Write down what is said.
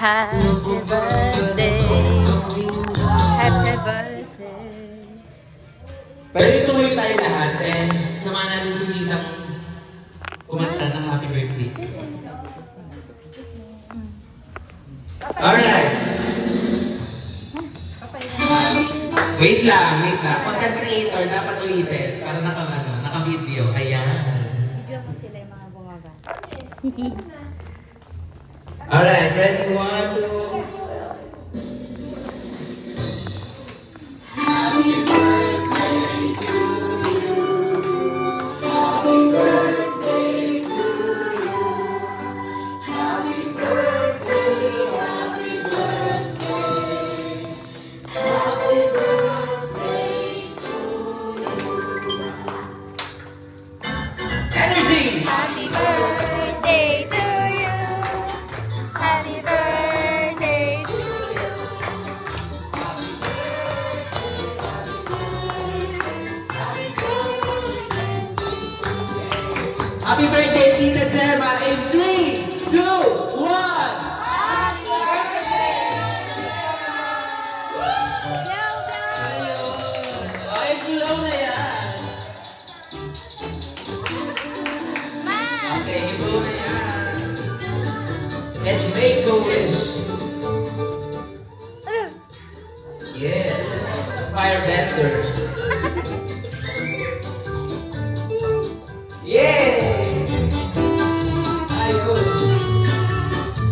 Happy birthday. Happy birthday. Pero ituloy tayo lahat and samahan natin si Titang kumanta ng happy birthday. Alright. Wait lang. Content creator, dapat ulitin para naka-video. Ayan. Video ko sila yung mga bumaba. Alright, ready? 1, 2. Energy! Happy birthday to you. Happy birthday to you. Happy birthday, Tita Gemma, in 3, 2, 1! Happy birthday! Go, go! Ay, glow na yan! Okay, glow na yan! Let's make a wish! Yes! Firebender!